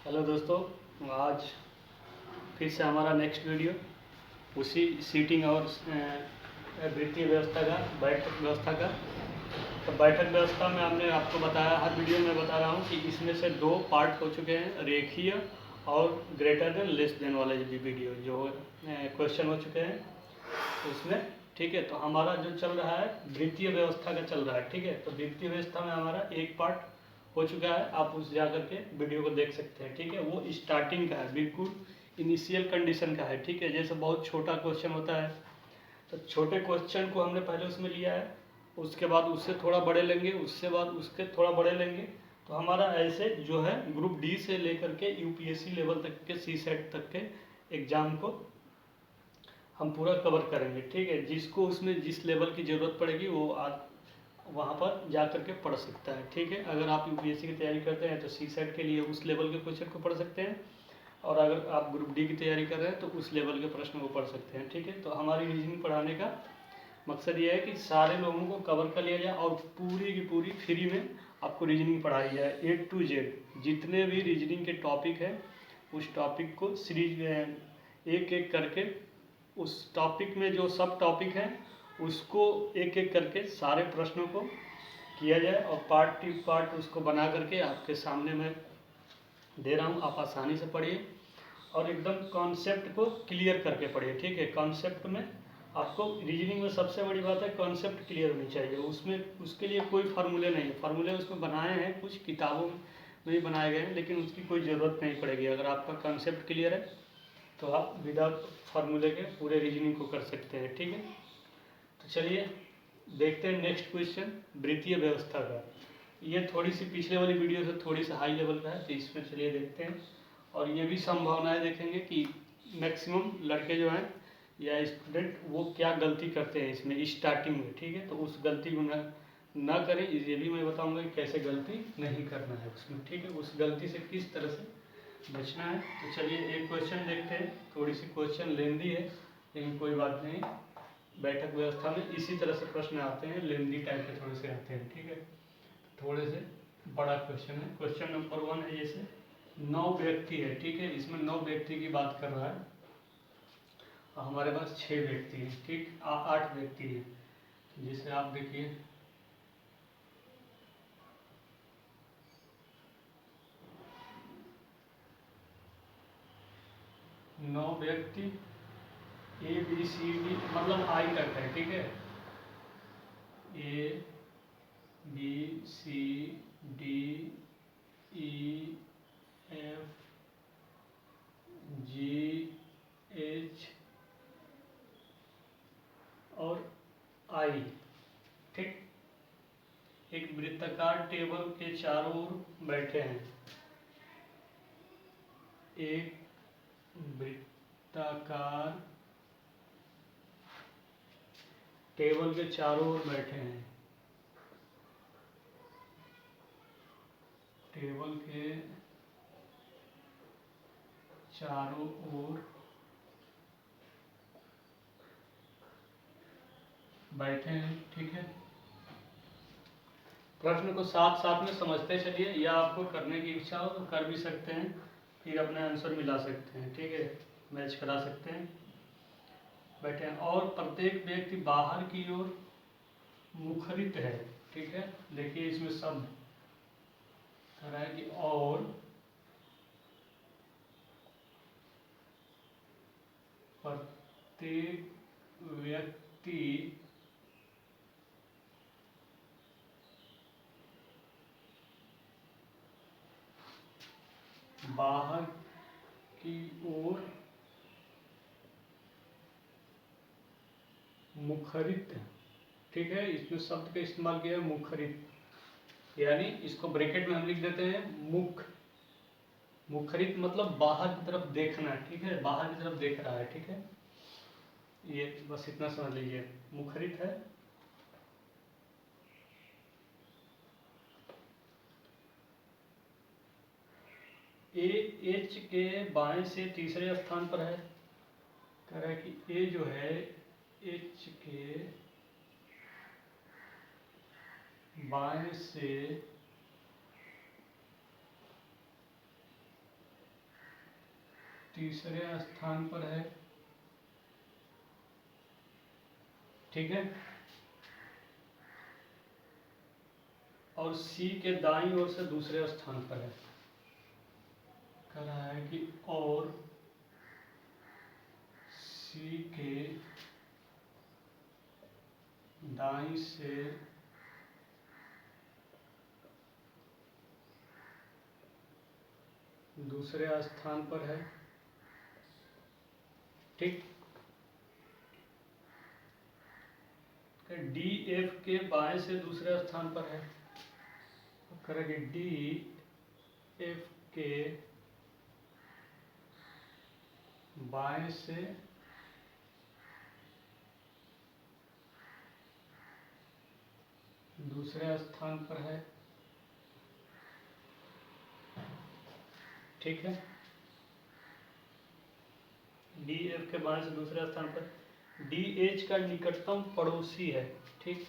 Hello दोस्तों, आज फिर से हमारा नेक्स्ट वीडियो उसी सीटिंग और वित्तीय व्यवस्था का, बैठक व्यवस्था का। तो बैठक व्यवस्था में हमने आपको बताया, हर वीडियो में बता रहा हूँ कि इसमें से दो पार्ट हो चुके हैं, रेखीय और ग्रेटर देन लेस देन वाले भी वीडियो जो क्वेश्चन हो चुके हैं उसमें। ठीक है, तो हमारा जो चल रहा है वित्तीय व्यवस्था का चल रहा है। ठीक है, तो वित्तीय व्यवस्था में हमारा एक पार्ट हो चुका है, आप उस जा करके वीडियो को देख सकते हैं। ठीक है, वो स्टार्टिंग का है, बिल्कुल इनिशियल कंडीशन का है। ठीक है, जैसे बहुत छोटा क्वेश्चन होता है तो छोटे क्वेश्चन को हमने पहले उसमें लिया है, उसके बाद उससे थोड़ा बड़े लेंगे, उससे बाद उसके थोड़ा बड़े लेंगे। तो हमारा ऐसे जो है ग्रुप डी से लेकर के यूपीएससी लेवल तक के, सी सेट तक के एग्जाम को हम पूरा कवर करेंगे। ठीक है, जिसको उसमें जिस लेवल की ज़रूरत पड़ेगी वो वहाँ पर जा कर के पढ़ सकता है। ठीक है, अगर आप यूपीएससी की तैयारी करते हैं तो सी सेट के लिए उस लेवल के क्वेश्चन को पढ़ सकते हैं, और अगर आप ग्रुप डी की तैयारी कर रहे हैं तो उस लेवल के प्रश्न को पढ़ सकते हैं। ठीक है, तो हमारी रीजनिंग पढ़ाने का मकसद ये है कि सारे लोगों को कवर कर लिया जाए और पूरी की पूरी फ्री में आपको रीजनिंग पढ़ाई जाए, A to Z जितने भी रीजनिंग के टॉपिक हैं उस टॉपिक को सीरीज एक एक करके, उस टॉपिक में जो सब टॉपिक हैं उसको एक एक करके सारे प्रश्नों को किया जाए और पार्ट टू पार्ट उसको बना करके आपके सामने मैं दे रहा हूँ। आप आसानी से पढ़िए और एकदम कॉन्सेप्ट को क्लियर करके पढ़िए। ठीक है, कॉन्सेप्ट में आपको रीजनिंग में सबसे बड़ी बात है कॉन्सेप्ट क्लियर होनी चाहिए। उसमें उसके लिए कोई फार्मूले नहीं, फार्मूले उसमें बनाए हैं कुछ किताबों में ही बनाए गए हैं, लेकिन उसकी कोई ज़रूरत नहीं पड़ेगी। अगर आपका कॉन्सेप्ट क्लियर है तो आप विदाउट फार्मूले के पूरे रीजनिंग को कर सकते हैं। ठीक है, तो चलिए देखते हैं नेक्स्ट क्वेश्चन वृत्तीय व्यवस्था का। ये थोड़ी सी पिछले वाली वीडियो से थोड़ी सी हाई लेवल का है, तो इसमें चलिए देखते हैं। और ये भी संभावनाएं देखेंगे कि मैक्सिमम लड़के जो हैं या स्टूडेंट वो क्या गलती करते हैं इसमें स्टार्टिंग में। ठीक है, तो उस गलती को ना करें, ये भी मैं बताऊंगा कि कैसे गलती नहीं करना है उसमें। ठीक है, उस गलती से किस तरह से बचना है। तो चलिए एक क्वेश्चन देखते हैं, थोड़ी सी क्वेश्चन लेंदी है लेकिन कोई बात नहीं, बैठक व्यवस्था में इसी तरह से प्रश्न आते हैं, लेंदी टाइप के थोड़े से आते हैं। ठीक है, थोड़े से बड़ा क्वेश्चन है। क्वेश्चन नंबर 1 है, जैसे 9 व्यक्ति है। ठीक है, इसमें 9 व्यक्ति की बात कर रहा है और हमारे पास 6 व्यक्ति हैं। ठीक, 8 व्यक्ति हैं। जिसे आप देखिए 9 व्यक्ति, ABCD मतलब आई तक है। ठीक है, ABCDEFGH और आई। ठीक, एक वृत्ताकार टेबल के चारों ओर बैठे हैं। एक वृत्ताकार टेबल के चारों ओर बैठे हैं। टेबल के चारों ओर बैठे हैं। ठीक है, प्रश्न को साथ साथ में समझते चलिए, या आपको करने की इच्छा हो तो कर भी सकते हैं, फिर अपना आंसर मिला सकते हैं। ठीक है, मैच करा सकते हैं। बैठे हैं और प्रत्येक व्यक्ति बाहर की ओर मुखरित है। ठीक है, देखिए इसमें शब्द कह रहा है कि और प्रत्येक व्यक्ति बाहर की ओर मुखरित। ठीक है, इसमें शब्द का इस्तेमाल किया है मुखरित, यानी इसको ब्रैकेट में हम लिख देते हैं मुख। मुखरित मतलब बाहर की तरफ देखना। ठीक है, बाहर की तरफ देख रहा है। ठीक है, ये बस इतना समझ लीजिए, मुखरित है। ए एच के बाएं से तीसरे स्थान पर है। कह रहा है कि ए जो है एच के बाएं से तीसरे स्थान पर है, ठीक है। और सी के दाईं ओर से दूसरे स्थान पर है। कह रहा है कि और सी के दाईं से दूसरे स्थान पर है, ठीक। डी एफ के बाएं से दूसरे स्थान पर है, करेंगे डी एफ के बाएं से दूसरे स्थान पर है, ठीक है। डी एफ के बाएं से दूसरे स्थान पर डी एच का निकटतम पड़ोसी है, ठीक।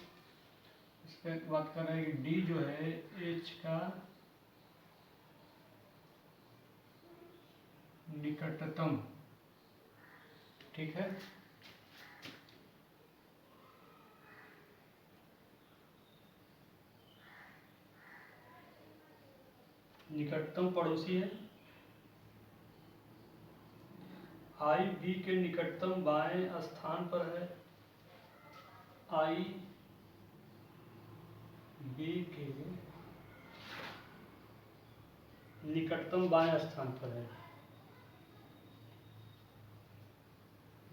इसके बात कर रहे हैं कि डी जो है एच का निकटतम, ठीक है। निकटतम पड़ोसी है। आई बी के निकटतम बाएं स्थान पर है, आई बी के निकटतम बाएं स्थान पर है,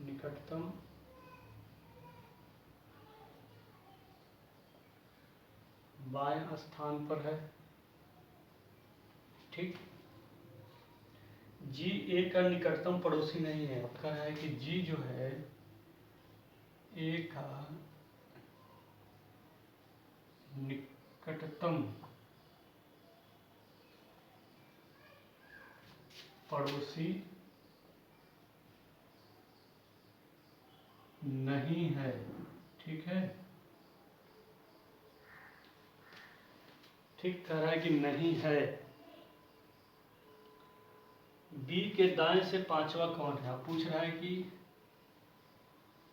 निकटतम बाएं स्थान पर है, ठीक। जी ए का निकटतम पड़ोसी नहीं है। अब कह रहा है कि जी जो है ए का निकटतम पड़ोसी नहीं है, ठीक है। ठीक कह रहा है कि नहीं है। बी के दाएं से पांचवा कौन है? पूछ रहा है कि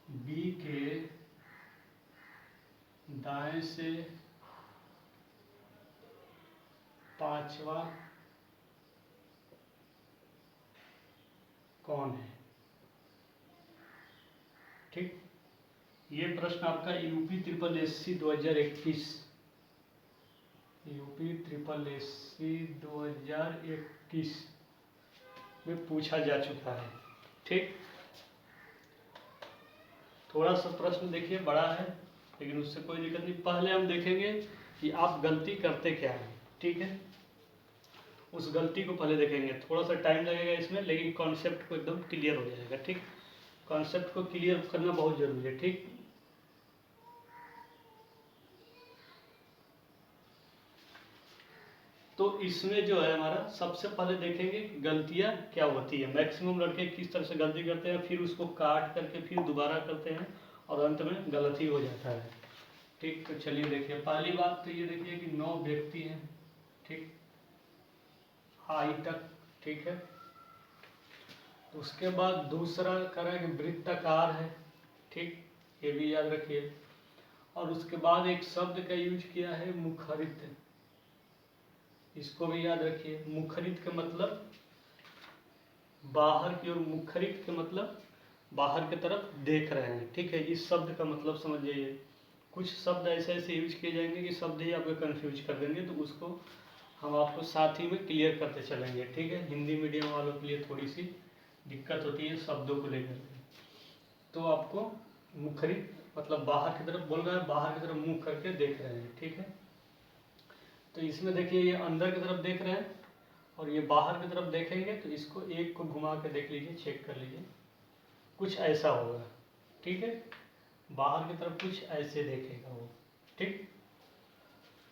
बी के दाएं से पांचवा कौन है, ठीक। ये प्रश्न आपका UP triple SC 2021 UP triple SC 2021 में पूछा जा चुका है, ठीक। थोड़ा सा प्रश्न देखिए बड़ा है, लेकिन उससे कोई दिक्कत नहीं। पहले हम देखेंगे कि आप गलती करते क्या हैं, ठीक है। उस गलती को पहले देखेंगे। थोड़ा सा टाइम लगेगा इसमें, लेकिन कॉन्सेप्ट को एकदम क्लियर हो जाएगा, ठीक। कॉन्सेप्ट को क्लियर करना बहुत जरूरी है, ठीक। तो इसमें जो है हमारा सबसे पहले देखेंगे गलतियां क्या होती है। मैक्सिमम लड़के किस तरह से गलती करते हैं, फिर उसको काट करके फिर दोबारा करते हैं और अंत में गलत ही हो जाता है, ठीक। तो चलिए देखिए, पहली बात तो ये देखिए कि 9 व्यक्ति हैं, ठीक, आई तक, ठीक है। उसके बाद दूसरा करें कि वृत्ताकार है, ठीक, ये भी याद रखिए। और उसके बाद एक शब्द का यूज किया है मुखरित, इसको भी याद रखिए। मुखरित का मतलब बाहर की ओर, मुखरित के मतलब बाहर की तरफ देख रहे हैं, ठीक है। इस शब्द का मतलब समझ जाइए। कुछ शब्द ऐसे ऐसे यूज किए जाएंगे कि शब्द ही आपको कंफ्यूज कर देंगे, तो उसको हम आपको साथ ही में क्लियर करते चलेंगे, ठीक है। हिंदी मीडियम वालों के लिए थोड़ी सी दिक्कत होती है शब्दों को लेकर, तो आपको मुखरित मतलब बाहर की तरफ बोल रहा है, बाहर की तरफ मुंह करके देख रहे हैं, ठीक है। तो इसमें देखिए ये अंदर की तरफ देख रहे हैं और ये बाहर की तरफ देखेंगे, तो इसको एक को घुमा के देख लीजिए, चेक कर लीजिए, कुछ ऐसा होगा, ठीक है। बाहर की तरफ कुछ ऐसे देखेगा वो, ठीक,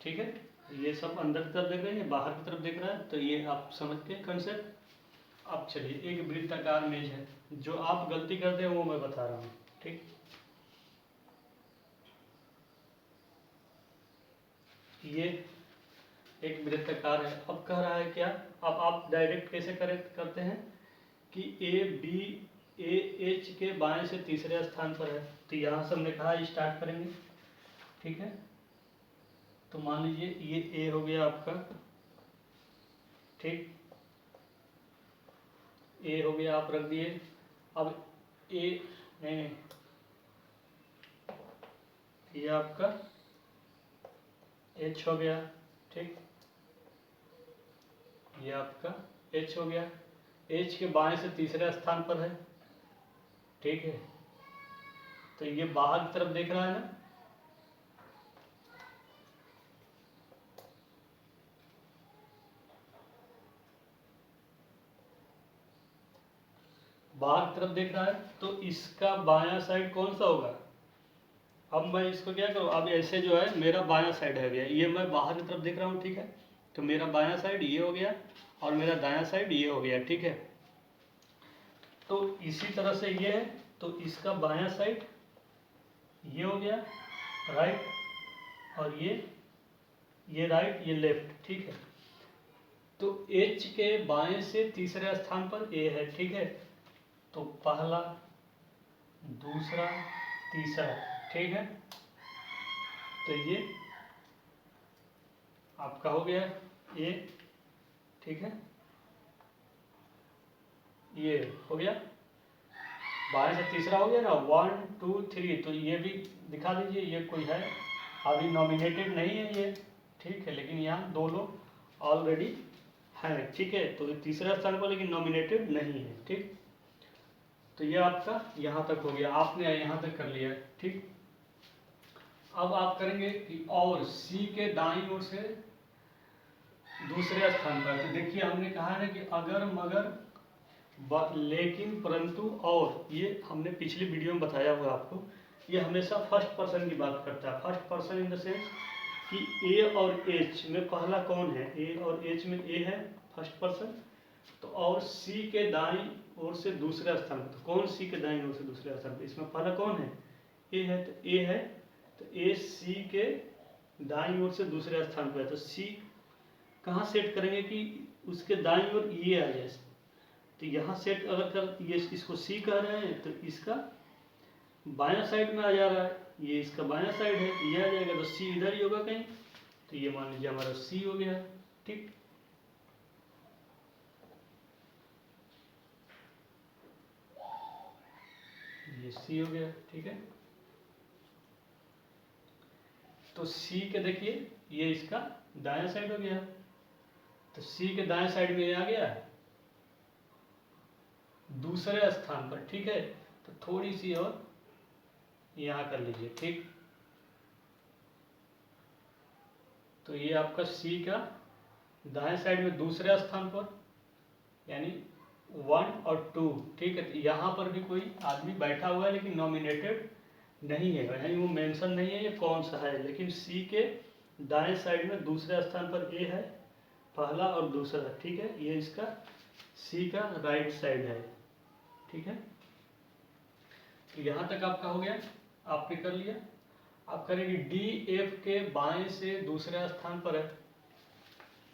ठीक है। ये सब अंदर की तरफ देख रहे हैं, बाहर की तरफ देख रहा है, तो ये आप समझ के कंसेप्ट। अब चलिए, एक वृत्ताकार मेज है, जो आप गलती करते हैं वो मैं बता रहा हूँ, ठीक। ये एक वृत्ताकार है। अब कह रहा है क्या, अब आप डायरेक्ट कैसे करेक्ट करते हैं कि ए बी ए एच के बाएं से तीसरे स्थान पर है। तो यहाँ से हमने कहा स्टार्ट करेंगे, ठीक है। तो मान लीजिए ये ए हो गया आपका, ठीक, ए हो गया, आप रख दिए। अब ए नहीं, ये आपका एच हो गया, ठीक, ये आपका एच हो गया, एच के बाएं से तीसरे स्थान पर है, ठीक है। तो ये बाहर की तरफ देख रहा है ना, बाहर की तरफ देख रहा है, तो इसका बायां साइड कौन सा होगा। अब मैं इसको क्या करूँ, अब ऐसे जो है मेरा बायां साइड है गया, ये मैं बाहर की तरफ देख रहा हूँ, ठीक है। तो मेरा बायां साइड ये हो गया और मेरा दायां साइड ये हो गया, ठीक है। तो इसी तरह से ये है, तो इसका बायां साइड ये हो गया राइट, और ये राइट, ये लेफ्ट, ठीक है। तो H के बाएं से तीसरे स्थान पर A है, ठीक है। तो पहला, दूसरा, तीसरा, ठीक है। तो ये आपका हो गया A, ठीक है, ये हो गया, बाएं से तीसरा हो गया ना, 1 2 3। तो ये भी दिखा दीजिए, ये कोई है अभी नॉमिनेटेड नहीं है ये, ठीक है, लेकिन यहाँ दो लोग ऑलरेडी हैं, ठीक है। तो तीसरा स्थान पर लेकिन नॉमिनेटेड नहीं है, ठीक। तो ये आपका यहाँ तक हो गया, आपने यहाँ तक कर लिया, ठीक। अब आप करेंगे कि और सी के दाईं ओर से दूसरे स्थान पर। तो देखिए हमने कहा है ना कि अगर मगर लेकिन परंतु और, ये हमने पिछली वीडियो में बताया हुआ आपको, ये हमेशा फर्स्ट पर्सन की बात करता है। First person in the sense कि ए और एच में पहला कौन है, ए और एच में ए है फर्स्ट पर्सन। तो और सी के दाईं ओर से दूसरा स्थान पर, तो कौन सी के दाईं ओर से दूसरा स्थान पर, इसमें पहला कौन है, ए है। तो ए है, तो ए सी के दाईं ओर से दूसरे स्थान पर है। तो सी कहाँ सेट करेंगे कि उसके दाईं ओर ये आ जाए। तो यहाँ सेट अगर कर, ये इसको सी कह रहे हैं, तो इसका बायां साइड में आ जा रहा है, ये इसका बायां साइड है, तो ये आ जाएगा, तो सी इधर ही होगा कहीं। तो ये मान लीजिए हमारा सी हो गया, ठीक। ये सी हो गया, ठीक है। तो सी के देखिए ये इसका दायां साइड हो गया, तो सी के दाएं साइड में ये आ गया दूसरे स्थान पर, ठीक है। तो थोड़ी सी और यहाँ कर लीजिए, ठीक। तो ये आपका सी का दाएं साइड में दूसरे स्थान पर, यानी 1 और 2, ठीक है। तो यहाँ पर भी कोई आदमी बैठा हुआ है लेकिन नॉमिनेटेड नहीं है, यानी वो मेंशन नहीं है ये कौन सा है, लेकिन सी के दाएं साइड में दूसरे स्थान पर ए है, पहला और दूसरा, ठीक है। ये इसका सी का राइट साइड है, ठीक है। तो यहाँ तक आपका हो गया, आपने कर लिया। आप करेंगे डी एफ के बाएं से दूसरे स्थान पर है,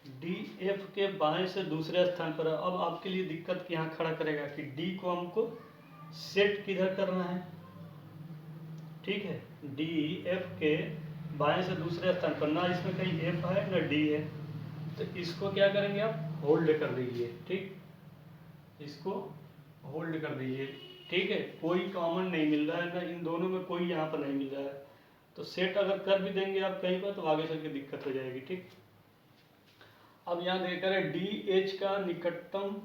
डी एफ के बाएं से दूसरे स्थान पर है। अब आपके लिए दिक्कत यहाँ खड़ा करेगा कि डी को हमको सेट किधर करना है, ठीक है। डी एफ के बाएं से दूसरे स्थान पर, ना इसमें कहीं एफ है ना डी है, तो इसको क्या करेंगे आप होल्ड कर दीजिए, ठीक। इसको होल्ड कर दीजिए, ठीक है। कोई कॉमन नहीं मिल रहा है ना, इन दोनों में कोई यहाँ पर नहीं मिल रहा है। तो सेट अगर कर भी देंगे आप कहीं पर, तो आगे चल के दिक्कत हो जाएगी, ठीक। अब यहाँ देख रहे हैं डी एच का निकटतम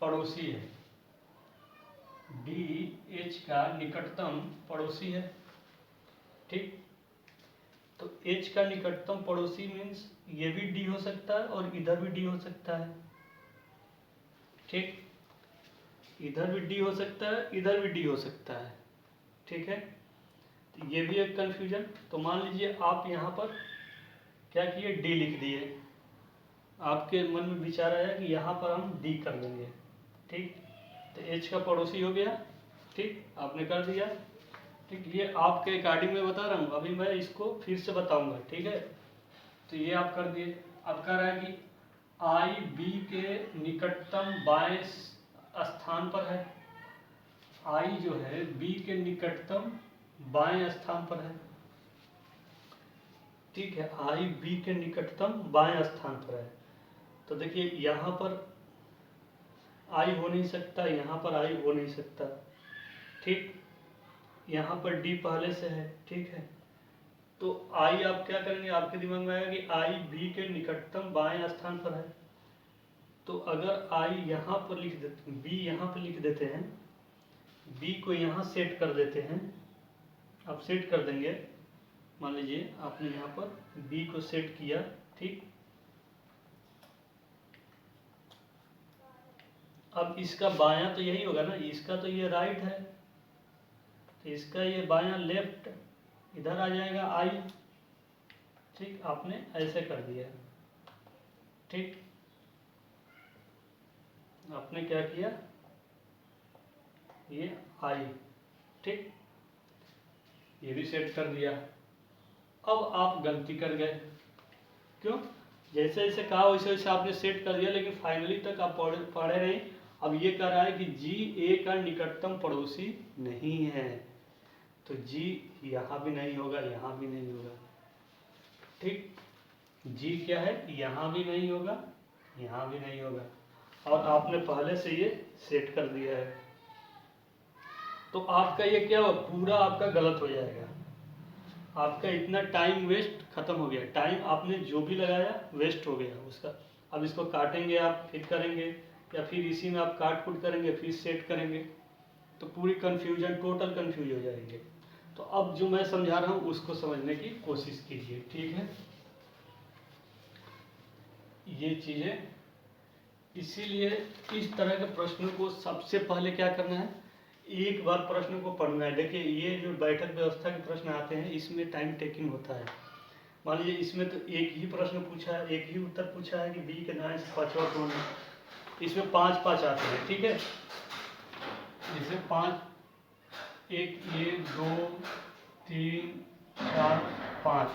पड़ोसी है, डी एच का निकटतम पड़ोसी है, ठीक। तो एच का निकटतम पड़ोसी मीन्स ये भी डी हो सकता है और इधर भी डी हो सकता है, ठीक। इधर भी डी हो सकता है, इधर भी डी हो सकता है, ठीक है। तो ये भी एक कन्फ्यूजन। तो मान लीजिए आप यहाँ पर क्या किए, डी लिख दिए, आपके मन में विचार आया कि यहाँ पर हम डी कर देंगे, ठीक। तो एच का पड़ोसी हो गया, ठीक, आपने कर दिया, ठीक। ये आपके अकॉर्डिंग में बता रहा हूँ, अभी मैं इसको फिर से बताऊंगा, ठीक है। तो ये आप कर दिए। अब कह रहा है कि आई बी के निकटतम बाएं स्थान पर है, आई जो है बी के निकटतम बाएं स्थान पर है। ठीक है, आई बी के निकटतम बाएं स्थान पर है। तो देखिए यहाँ पर आई हो नहीं सकता, यहाँ पर आई हो नहीं सकता। ठीक, यहाँ पर डी पहले से है। ठीक है, तो आई आप क्या करेंगे, आपके दिमाग में आएगा कि आई बी के निकटतम बाएं स्थान पर है। तो अगर आई यहाँ पर लिख देते, बी यहाँ पर लिख देते हैं, बी को यहाँ सेट कर देते हैं। आप सेट कर देंगे, मान लीजिए आपने यहाँ पर बी को सेट किया। ठीक, अब इसका बायां तो यही होगा ना, इसका तो ये राइट है, तो इसका ये बायां लेफ्ट, इधर आ जाएगा आई। ठीक, आपने ऐसे कर दिया। ठीक, आपने क्या किया, ये आई। ठीक, ये भी सेट कर दिया। अब आप गलती कर गए, क्यों? जैसे जैसे कहा वैसे वैसे आपने सेट कर दिया, लेकिन फाइनली तक आप पढ़े नहीं। अब ये कह रहा है कि जी ए का निकटतम पड़ोसी नहीं है, तो जी यहाँ भी नहीं होगा, यहाँ भी नहीं होगा। ठीक, जी क्या है, यहाँ भी नहीं होगा, यहाँ भी नहीं होगा, और आपने पहले से ये सेट कर दिया है। तो आपका ये क्या हो, पूरा आपका गलत हो जाएगा। आपका इतना टाइम वेस्ट खत्म हो गया, टाइम आपने जो भी लगाया वेस्ट हो गया उसका। अब इसको काटेंगे आप, फिर करेंगे, या फिर इसी में आप काट कूट करेंगे, फिर सेट करेंगे, तो पूरी कन्फ्यूजन, टोटल कन्फ्यूज हो जाएंगे। तो अब जो मैं समझा रहा हूँ उसको समझने की कोशिश कीजिए। ठीक है, ये चीज़ें, इसीलिए इस तरह के प्रश्नों को सबसे पहले क्या करना है, एक बार प्रश्न को पढ़ना है। देखिए ये जो बैठक व्यवस्था के प्रश्न आते हैं, इसमें टाइम टेकिंग होता है। मान लीजिए इसमें तो एक ही प्रश्न पूछा है, एक ही उत्तर पूछा है कि बी के दाएं से पांचवा कौन है। इसमें 5-5 आते हैं। ठीक है, जैसे 5, 1, 2, 3, 4, 5,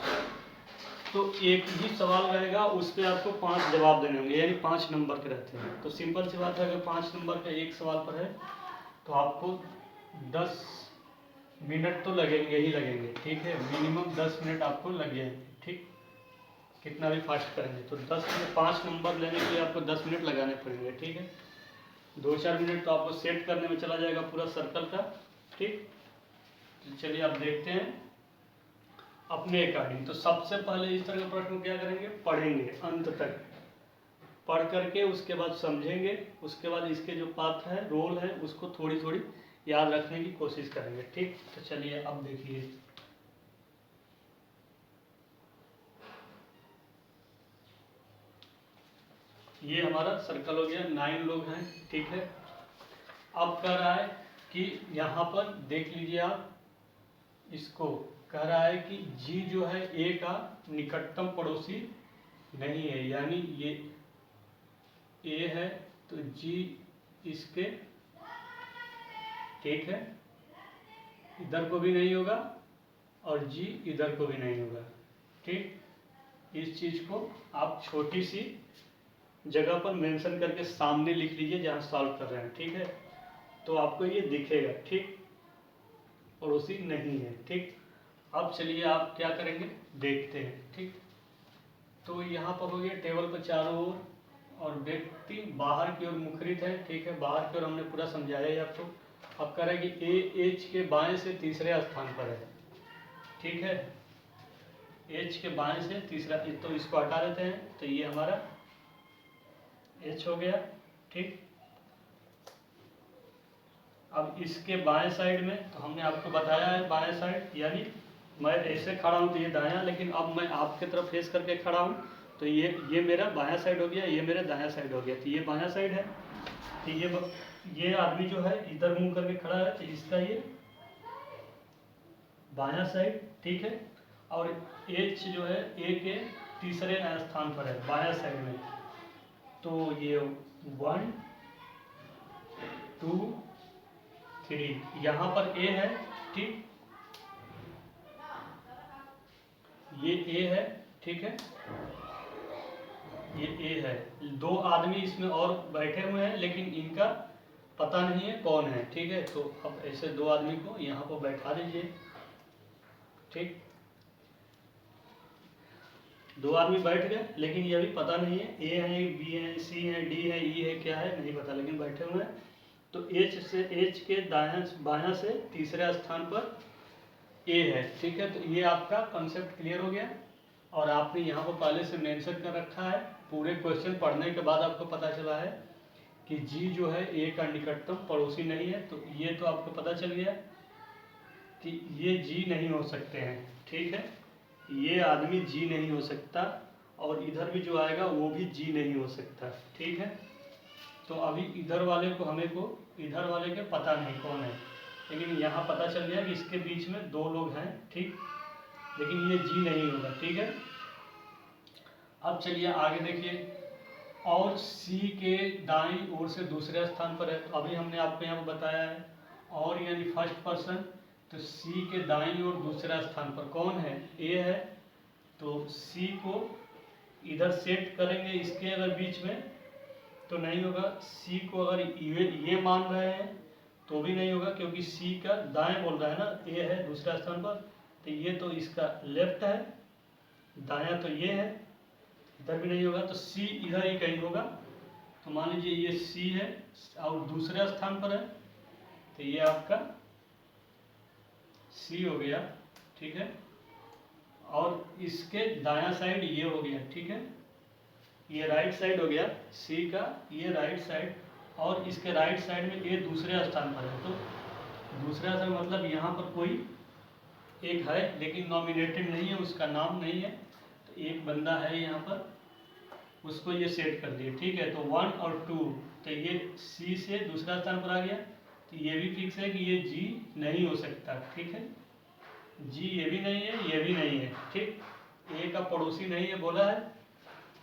तो एक ही सवाल रहेगा, उस पर आपको 5 जवाब देने होंगे, यानी 5 नंबर के रहते हैं। तो सिंपल सी बात है, अगर 5 नंबर का एक सवाल पर है तो आपको 10 मिनट तो लगेंगे ही लगेंगे। ठीक है, मिनिमम 10 मिनट आपको लग जाएंगे। ठीक, कितना भी फास्ट करेंगे तो 10 में 5 नंबर लेने के लिए आपको 10 मिनट लगाने पड़ेंगे। ठीक है, 2-4 मिनट तो आपको सेट करने में चला जाएगा पूरा सर्कल का। ठीक, तो चलिए आप देखते हैं अपने अकॉर्डिंग। तो सबसे पहले इस तरह का प्रश्न क्या करेंगे, पढ़ेंगे अंत तक, पढ़ करके उसके बाद समझेंगे, उसके बाद इसके जो पात्र है, रोल है, उसको थोड़ी थोड़ी याद रखने की कोशिश करेंगे। ठीक, तो चलिए अब देखिए, ये हमारा सर्कल हो गया, 9 लोग हैं। ठीक है, अब कह रहा है कि यहाँ पर देख लीजिए आप, इसको कह रहा है कि जी जो है ए का निकटतम पड़ोसी नहीं है, यानी ये ए है तो जी इसके, ठीक है, इधर को भी नहीं होगा और जी इधर को भी नहीं होगा। ठीक, इस चीज को आप छोटी सी जगह पर मेंशन करके सामने लिख लीजिए जहां सॉल्व कर रहे हैं। ठीक है, तो आपको ये दिखेगा। ठीक, पड़ोसी नहीं है। ठीक, अब चलिए आप क्या करेंगे देखते हैं। ठीक, तो यहाँ पर हो गया टेबल पर चारों ओर और व्यक्ति बाहर की ओर मुखरित है। ठीक है, बाहर की ओर हमने पूरा समझाया है आपको। अब कह रहा है कि ए एच के बाएं से तीसरे स्थान पर है। ठीक है, एच के बाएं से तीसरा, तो इसको हटा देते हैं, तो ये हमारा एच हो गया। ठीक, अब इसके बाएं साइड में, तो हमने आपको बताया है बाएं साइड, यानी मैं ऐसे खड़ा हूँ तो ये दायां, लेकिन अब मैं आपके तरफ फेस करके खड़ा हूँ तो ये मेरा बायां साइड हो गया, ये मेरा दायां साइड हो गया, तो ये बायां साइड है। तो ये आदमी जो है इधर मुंह करके खड़ा है, तो इसका ये बायां साइड। ठीक है, और एच जो है ए के तीसरे स्थान पर है बायां साइड में, तो ये 1, 2, 3, यहाँ पर ए है। ठीक, ये ए है। ठीक है, ये ए है, 2 आदमी इसमें और बैठे हुए हैं, लेकिन इनका पता नहीं है कौन है, ठीक है। तो अब ऐसे दो आदमी को यहाँ पर बैठा दीजिए, ठीक। दो आदमी बैठ गए, लेकिन ये अभी पता नहीं है ए है, बी है, सी है, डी है, ई है, क्या है नहीं पता, लेकिन बैठे हुए हैं। तो एच के दायां बायां से तीसरे स्थान पर ए है, ठीक है। तो ये आपका कॉन्सेप्ट क्लियर हो गया, और आपने यहाँ पर पहले से मेंशन कर रखा है। पूरे क्वेश्चन पढ़ने के बाद आपको पता चला है कि जी जो है ए का निकटतम पड़ोसी नहीं है। तो ये तो आपको पता चल गया कि ये जी नहीं हो सकते हैं, ठीक है। ये आदमी जी नहीं हो सकता, और इधर भी जो आएगा वो भी जी नहीं हो सकता, ठीक है। तो अभी इधर वाले को इधर वाले के पता नहीं कौन है, लेकिन यहाँ पता चल गया कि इसके बीच में दो लोग हैं, ठीक। लेकिन ये जी नहीं होगा, ठीक है। अब चलिए आगे देखिए, और सी के दाईं ओर से दूसरे स्थान पर है। तो अभी हमने आपको यहाँ पर बताया है, और यानी फर्स्ट पर्सन, तो सी के दाईं ओर दूसरा स्थान पर कौन है, ए है। तो सी को इधर सेट करेंगे इसके अगर बीच में, तो नहीं होगा। सी को अगर ये मान रहे हैं तो भी नहीं होगा, क्योंकि सी का दाएं बोल रहा है ना, ए है दूसरा स्थान पर। तो ये तो इसका लेफ्ट है, दायां तो ये है, इधर भी नहीं होगा। तो सी इधर ही कहीं होगा। तो मान लीजिए ये सी है और दूसरे स्थान पर है, तो ये आपका सी हो गया, ठीक है। और इसके दायां साइड ये हो गया, ठीक है। ये राइट साइड हो गया सी का, ये राइट साइड, और इसके राइट साइड में ये दूसरे स्थान पर है। तो दूसरा स्थान मतलब यहाँ पर कोई एक है, लेकिन नॉमिनेटेड नहीं है, उसका नाम नहीं है। तो एक बंदा है यहाँ पर, उसको ये सेट कर दिए, ठीक है। तो 1 और 2, तो ये सी से दूसरा स्थान पर आ गया। तो ये भी फिक्स है कि ये जी नहीं हो सकता, ठीक है। जी ये भी नहीं है, ये भी नहीं है, ठीक। ए का पड़ोसी नहीं है बोला है,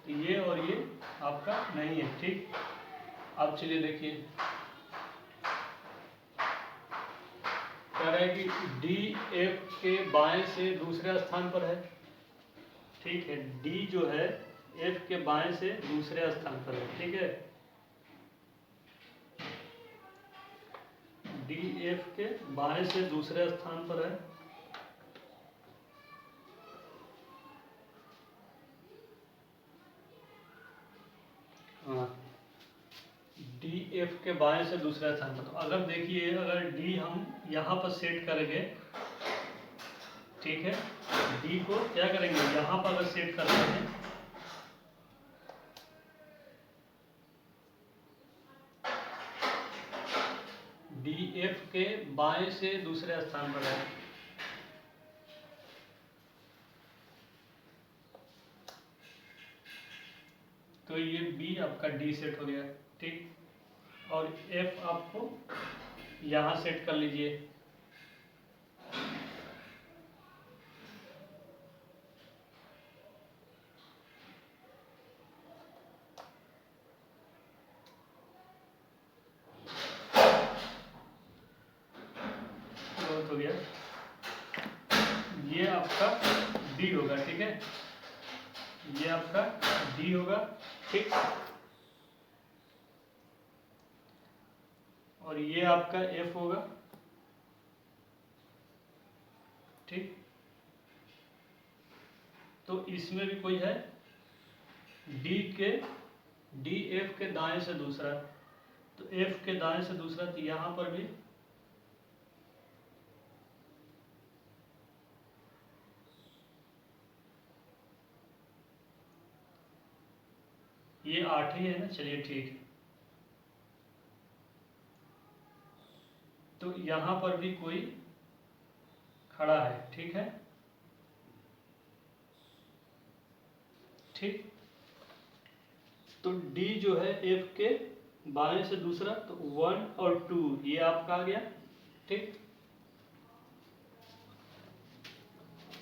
तो ये और ये आपका नहीं है, ठीक। अब चलिए देखिए, कह रहा है कि डी एफ के बाएं से दूसरे स्थान पर है, ठीक है। डी जो है एफ के बाएं से दूसरे स्थान पर है, ठीक है। डी एफ के बाएं से दूसरे स्थान पर है। हाँ, डी एफ के बाएं से दूसरा स्थान पर। तो अगर देखिए, अगर डी हम यहाँ पर सेट करेंगे, ठीक है। डी को क्या करेंगे, यहाँ पर अगर सेट करते हैं, डी एफ के बाएं से दूसरे स्थान पर है, तो ये बी आपका डी सेट हो गया, ठीक। और एफ आपको यहाँ सेट कर लीजिए, हो गया। ये आपका डी होगा, ठीक है। ये आपका डी होगा, ठीक। और ये आपका एफ होगा, ठीक। तो इसमें भी कोई है डी एफ के दाएं से दूसरा, तो एफ के दाएं से दूसरा, तो यहां पर भी ये 8 ही है ना, चलिए ठीक है। तो यहां पर भी कोई खड़ा है, ठीक है, ठीक। तो डी जो है एफ के बाएं से दूसरा, तो 1 और 2 ये आपका आ गया, ठीक।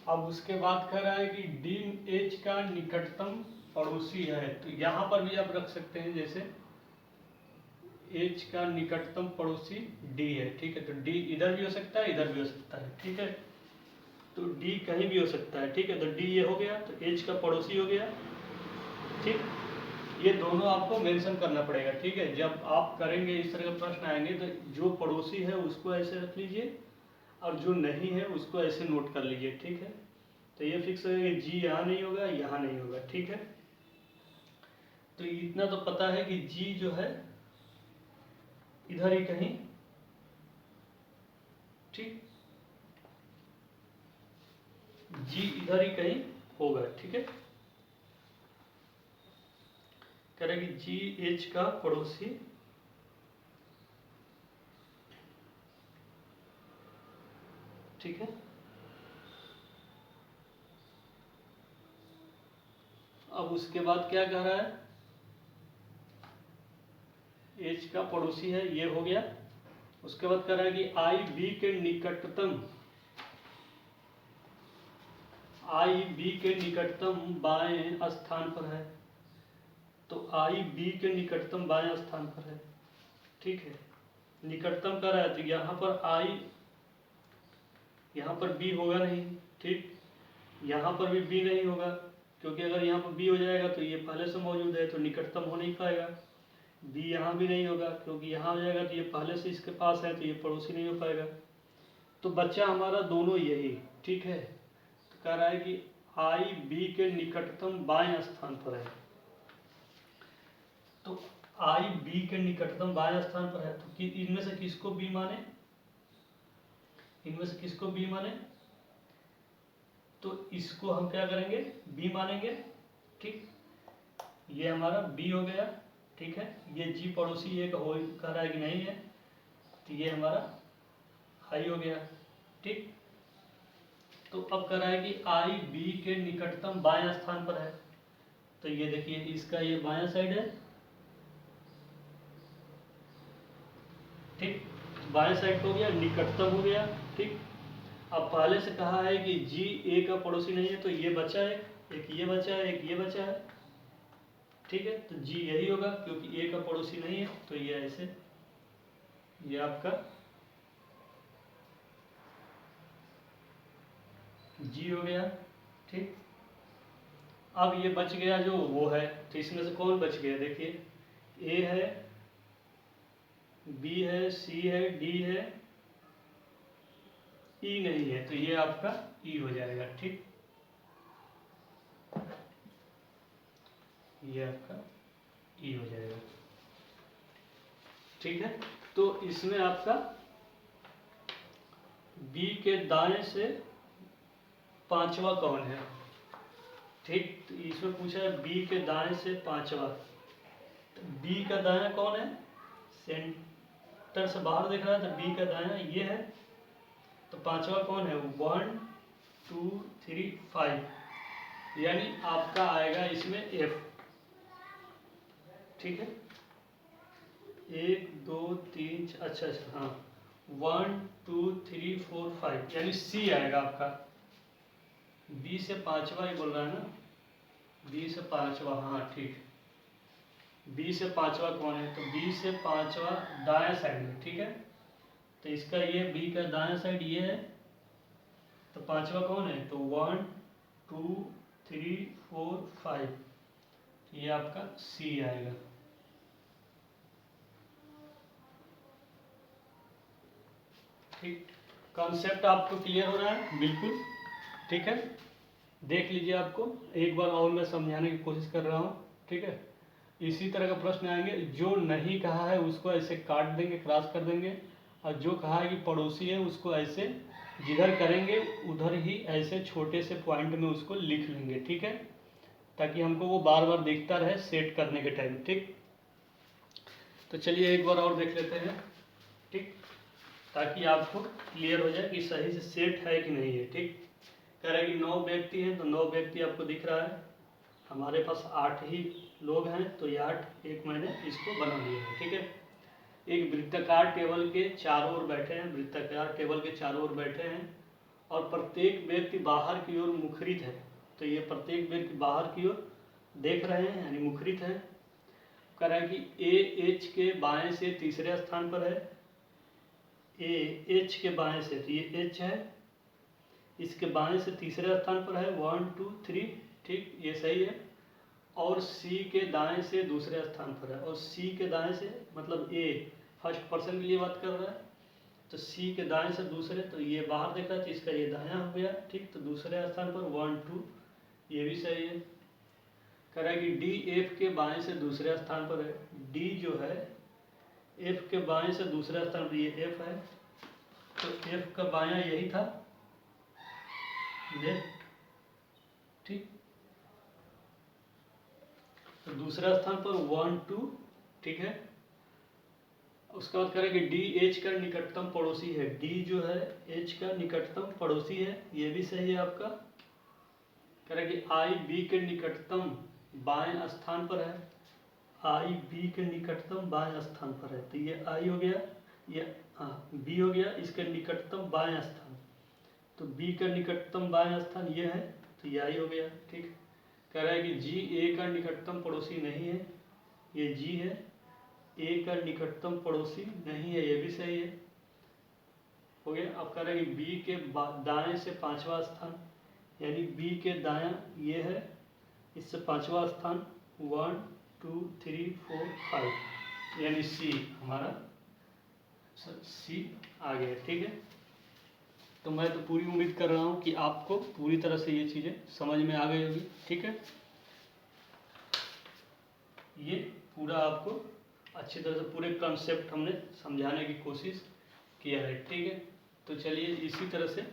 अब उसके बाद कह रहा है कि डी एच का निकटतम पड़ोसी है। तो यहाँ पर भी आप रख सकते हैं, जैसे एच का निकटतम पड़ोसी डी है, ठीक है। तो डी इधर भी हो सकता है, इधर भी हो सकता है, ठीक है। तो डी कहीं भी हो सकता है, ठीक है। तो डी ये हो गया, तो एच का पड़ोसी हो गया, ठीक। ये दोनों आपको मेंशन करना पड़ेगा, ठीक है। जब आप करेंगे इस तरह का प्रश्न आएंगे तो जो पड़ोसी है उसको ऐसे रख लीजिए और जो नहीं है उसको ऐसे नोट कर लीजिए, ठीक है। तो ये फिक्स है कि जी यहाँ नहीं होगा, यहाँ नहीं होगा, ठीक है। तो इतना तो पता है कि जी जो है इधर ही कहीं, ठीक, जी इधर ही कहीं होगा, ठीक है। कह रहे कि जी एच का पड़ोसी ठीक है। अब उसके बाद क्या कह रहा है, एच का पड़ोसी है, ये हो गया। उसके बाद कह रहा है कि आई बी के निकटतम, आई बी के निकटतम बाएं स्थान पर है। तो आई बी के निकटतम बाएं स्थान पर है, ठीक है। निकटतम कर रहा है तो यहाँ पर आई, यहाँ पर बी होगा नहीं, ठीक। यहाँ पर भी बी नहीं होगा, क्योंकि अगर यहाँ पर बी हो जाएगा तो ये पहले से मौजूद है तो निकटतम हो नहीं पाएगा। बी यहाँ भी नहीं होगा, क्योंकि यहाँ हो जाएगा तो ये पहले से इसके पास है तो ये पड़ोसी नहीं हो पाएगा। तो बच्चा हमारा दोनों यही, ठीक है। तो कह रहा है कि आई बी के निकटतम बाएं स्थान पर है। तो आई बी के निकटतम बाएं स्थान पर है, तो इनमें से किसको बी माने, इनमें से किसको बी माने, तो इसको हम क्या करेंगे, बी मानेंगे, ठीक। ये हमारा बी हो गया, ठीक है। ये जी पड़ोसी ये कह रहा है कि नहीं है, तो ये हमारा हाई हो गया, ठीक। तो अब कह रहा है कि आई बी के निकटतम बाएं स्थान पर है। तो ये देखिए इसका ये बायां साइड है, ठीक। बाएं साइड हो गया, निकटतम हो गया, ठीक। अब पहले से कहा है कि जी ए का पड़ोसी नहीं है, तो ये बचा है, एक ये बचा है, एक ये बचा है, ठीक है। तो जी यही होगा, क्योंकि ए का पड़ोसी नहीं है, तो ये ऐसे, ये आपका जी हो गया, ठीक। अब ये बच गया जो वो है, तो इसमें से कौन बच गया, देखिए ए है, बी है, सी है, डी है, ई नहीं है, तो ये आपका ई हो जाएगा, ठीक। ये आपका ई हो जाएगा, ठीक है। तो इसमें आपका बी के दाएं से पांचवा कौन है, ठीक। तो इसमें पूछा है बी के दाएं से पांचवा, तो बी का दायां कौन है, सेंटर से बाहर दिख रहा है, तो बी का दायां ये है। तो पांचवा कौन है, 1 2 3 5, यानी आपका आएगा इसमें एफ, ठीक है। 1 2 3, अच्छा अच्छा, हाँ 1 2 3 4 5, यानी सी आएगा आपका। बी से पांचवा ही बोल रहा है ना, बी से पांचवा, हाँ ठीक। बी से पांचवा कौन है, तो बी से पांचवा दायां साइड में, ठीक है। तो इसका ये बी का दायां साइड ये है, तो पांचवा कौन है, तो 1 2 3 4 5, ये आपका सी आएगा, ठीक। कॉन्सेप्ट आपको क्लियर हो रहा है, बिल्कुल, ठीक है। देख लीजिए, आपको एक बार और मैं समझाने की कोशिश कर रहा हूँ, ठीक है। इसी तरह का प्रश्न आएंगे, जो नहीं कहा है उसको ऐसे काट देंगे, क्रॉस कर देंगे, और जो कहा है कि पड़ोसी है उसको ऐसे जिधर करेंगे उधर ही ऐसे छोटे से पॉइंट में उसको लिख लेंगे, ठीक है, ताकि हमको वो बार बार दिखता रहे सेट करने के टाइम, ठीक। तो चलिए एक बार और देख लेते हैं, ठीक, ताकि आपको क्लियर हो जाए कि सही से सेट है कि नहीं है, ठीक। कह रहा है कि 9 व्यक्ति हैं, तो 9 व्यक्ति आपको दिख रहा है, हमारे पास 8 ही लोग हैं, तो ये 8 एक मैंने इसको बना लिया है, ठीक है। एक वृत्ताकार टेबल के चारों ओर बैठे हैं, वृत्ताकार टेबल के चारों ओर बैठे हैं, और प्रत्येक व्यक्ति बाहर की ओर मुखरित है। तो ये प्रत्येक व्यक्ति बाहर की ओर देख रहे हैं, यानी मुखरित है। कह रहा है कि ए एच के बाएं से तीसरे स्थान पर है, ए एच के बाएं से, तो ये एच है, इसके बाएं से तीसरे स्थान पर है, 1 2 3, ठीक, ये सही है। और सी के दाएं से दूसरे स्थान पर है, और सी के दाएं से मतलब ए फर्स्ट पर्सन के लिए बात कर रहा है, तो सी के दाएं से दूसरे, तो ये बाहर देख रहा है तो इसका ये दायां हो गया, ठीक। तो दूसरे स्थान पर 1 2, ये भी सही है। कह रहा है कि डी एफ के बाएं से दूसरे स्थान पर है, डी जो है एफ के बाएं से दूसरे स्थान पर, ये एफ है, तो एफ का बायां यही था लेफ्ट, ठीक। तो दूसरा स्थान पर 1 2, ठीक है। उसके बाद करें कि डी एच का निकटतम पड़ोसी है, डी जो है एच का निकटतम पड़ोसी है, ये भी सही है आपका। करें कि आई बी के निकटतम बाएं स्थान पर है, आई बी के निकटतम बाएं स्थान पर है, तो ये आई हो गया, ये बी हो गया, इसके निकटतम बाएं स्थान, तो बी का निकटतम बाएं स्थान ये है, तो ये आई हो गया, ठीक। कह रहा है कि जी ए का निकटतम पड़ोसी नहीं है, ये जी है, ए का निकटतम पड़ोसी नहीं है, ये भी सही है, हो गया। अब कह रहा है कि बी के दाएं से पांचवा स्थान, यानी बी के दायां ये है, इससे पांचवा स्थान 1 2 3 4 5, यानी सी हमारा सी आ गया, ठीक है। तो मैं तो पूरी उम्मीद कर रहा हूँ कि आपको पूरी तरह से ये चीज़ें समझ में आ गई होगी, ठीक है। ये पूरा आपको अच्छी तरह से पूरे कॉन्सेप्ट हमने समझाने की कोशिश किया है, ठीक है। तो चलिए इसी तरह से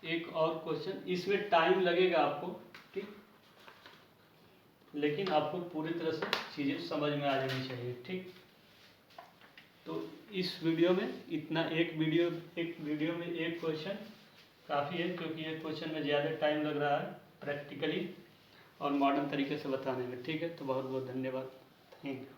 एक और क्वेश्चन, इसमें टाइम लगेगा आपको, ठीक, लेकिन आपको पूरी तरह से चीज़ें समझ में आ जानी चाहिए, ठीक। तो इस वीडियो में इतना, एक वीडियो में एक क्वेश्चन काफ़ी है, क्योंकि एक क्वेश्चन में ज़्यादा टाइम लग रहा है प्रैक्टिकली और मॉडर्न तरीके से बताने में, ठीक है। तो बहुत बहुत धन्यवाद, थैंक यू।